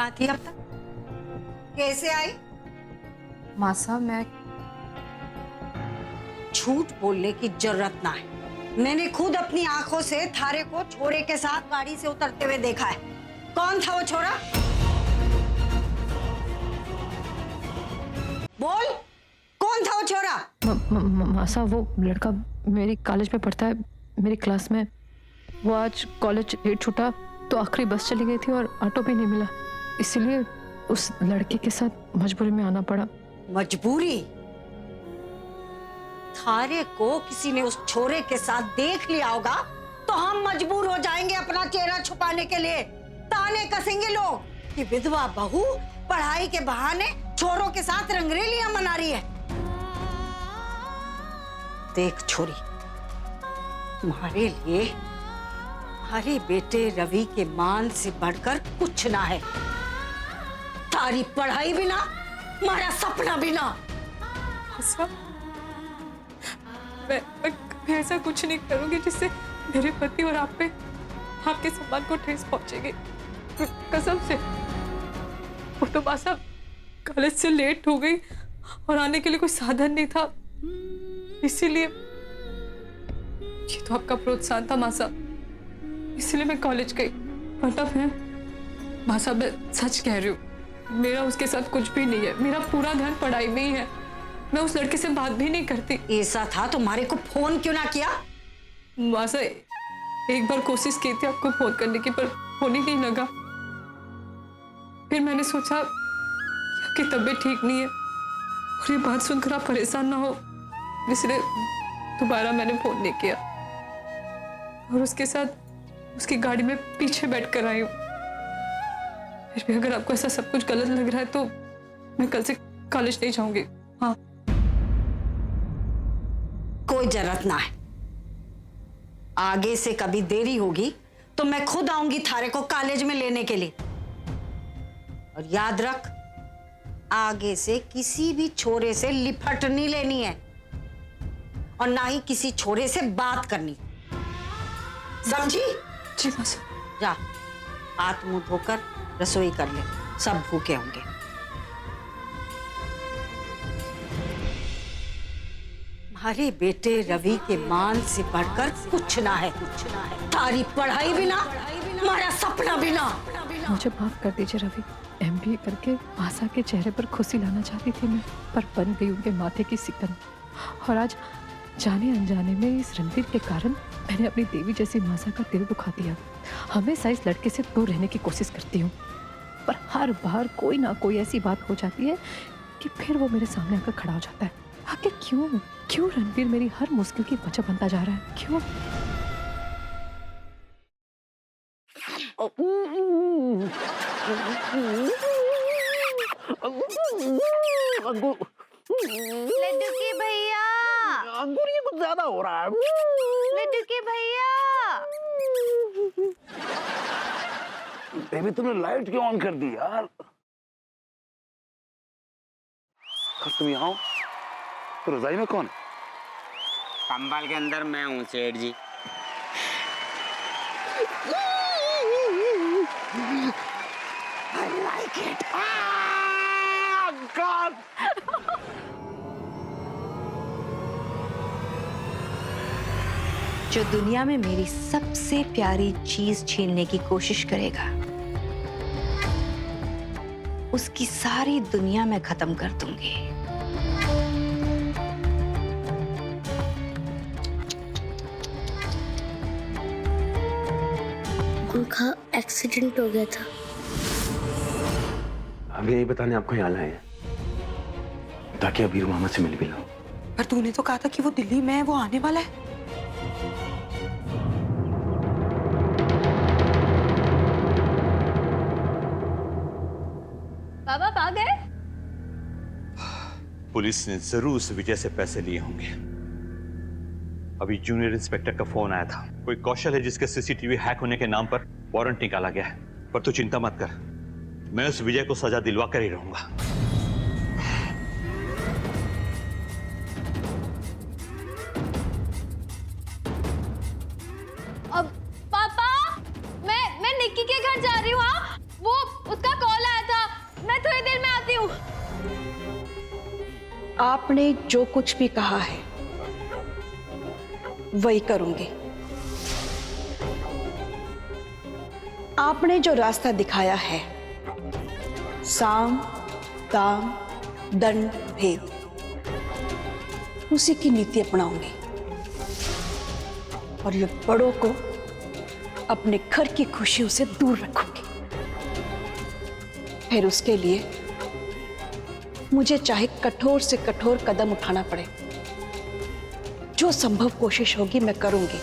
कहाँ थी अब तक? कैसे आई? माँ साहब मैं झूठ बोलने की जरूरत ना है। मैंने खुद अपनी आंखों से थारे को छोरे के साथ गाड़ी से उतरते हुए देखा है। कौन था वो छोरा? बोल, कौन था वो छोरा? माँ साहब वो लड़का मेरी कॉलेज में पढ़ता है, मेरी क्लास में। वो आज कॉलेज लेट छूटा तो आखिरी बस चली गई थी और ऑटो भी नहीं मिला, इसलिए उस लड़के के साथ मजबूरी में आना पड़ा। मजबूरी? थारे को किसी ने उस छोरे के साथ देख लिया होगा तो हम मजबूर हो जाएंगे अपना चेहरा छुपाने के लिए। ताने कसेंगे लोग कि विधवा बहू पढ़ाई के बहाने छोरों के साथ रंगरेलियां मना रही है। देख छोरी, तुम्हारे लिए हमारे बेटे रवि के मान से बढ़कर कुछ ना है। तारी पढ़ाई भी ना, हमारा सपना भी ना। मैं कभी ऐसा कुछ नहीं करूंगी जिससे मेरे पति और आप पे, आपके सम्मान को ठेस पहुंचेगी, कसम से। वो तो माँ साहब कॉलेज से लेट हो गई और आने के लिए कोई साधन नहीं था, इसीलिए ये तो आपका प्रोत्साहन था माँ साहब, इसीलिए मैं कॉलेज गई। वरना मैं, माँ साहब मैं सच कह रही हूँ, मेरा उसके साथ कुछ भी नहीं है। मेरा पूरा ध्यान पढ़ाई में ही है। मैं उस लड़के से बात भी नहीं करती। ऐसा था तुम्हारे को फोन क्यों ना किया? माँ साहब एक बार कोशिश की थी आपको फोन करने की, पर फोन ही नहीं लगा। फिर मैंने सोचा कि आपकी तबीयत ठीक नहीं है और ये बात सुनकर आप परेशान ना हो, इसलिए दोबारा मैंने फोन नहीं किया और उसके साथ उसकी गाड़ी में पीछे बैठ कर आई हूँ। फिर भी अगर आपको ऐसा सब कुछ गलत लग रहा है तो मैं कल से कॉलेज नहीं जाऊंगी। हाँ, कोई जरूरत ना है। आगे से कभी देरी होगी तो मैं खुद आऊंगी थारे को कॉलेज में लेने के लिए। और याद रख, आगे से किसी भी छोरे से लिपट नहीं लेनी है और ना ही किसी छोरे से बात करनी, समझी? जी माँ साहब। जा, हाथ मुंह धोकर रसोई कर ले, सब भूखे होंगे। हमारे बेटे रवि के मान से बढ़कर कुछ ना है। तारी पढ़ाई भी ना, हमारा सपना भी ना। मुझे माफ कर दीजिए रवि। MBA करके आशा के चेहरे पर खुशी लाना चाहती थी मैं, पर बन गई उनके माथे की सिकन। और आज जाने अनजाने में इस रणवीर के कारण मैंने अपनी देवी जैसी मासा का दिल दुखा दिया। हमेशा इस लड़के से दूर रहने की कोशिश करती हूँ, पर हर बार कोई ना कोई ऐसी बात हो जाती है कि फिर वो मेरे सामने आकर खड़ा हो जाता है। आखिर क्यों क्यों रणवीर मेरी हर मुश्किल की वजह बनता जा रहा है? क्यों? लड्डू के भैया, अंकुर ये कुछ ज्यादा हो रहा है। लड्डू के भैया। बेबी तुमने लाइट क्यों ऑन कर दी यार? तुम यहाँ हो तो रजाई में कौन है? कंबल के अंदर मैं हूँ सेठ जी। I like it. Ah, God. जो दुनिया में मेरी सबसे प्यारी चीज छीनने की कोशिश करेगा, उसकी सारी दुनिया में खत्म कर दूंगी। उनका एक्सीडेंट हो गया था। अभी यही बताने आपको यहाँ लाए हैं ताकि अबीर मोहम्मद से मिल भी लो। पर तूने तो कहा था कि वो दिल्ली में है, वो आने वाला है। बाबा आ गए? पुलिस ने जरूर उस विजय से पैसे लिए होंगे। अभी जूनियर इंस्पेक्टर का फोन आया था, कोई कौशल है जिसके CCTV हैक होने के नाम पर वारंट निकाला गया है। पर तू चिंता मत कर, मैं उस विजय को सजा दिलवा कर ही रहूंगा। अब पापा, मैं निक्की के घर जा रही हूँ। वो उसका कॉल आया आपने जो कुछ भी कहा है वही करूंगी। आपने जो रास्ता दिखाया है, साम दाम दंड भेद, उसी की नीति अपनाऊंगी और ये बड़ों को अपने घर की खुशियों से दूर रखूंगी। फिर उसके लिए मुझे चाहे कठोर से कठोर कदम उठाना पड़े, जो संभव कोशिश होगी मैं करूंगी।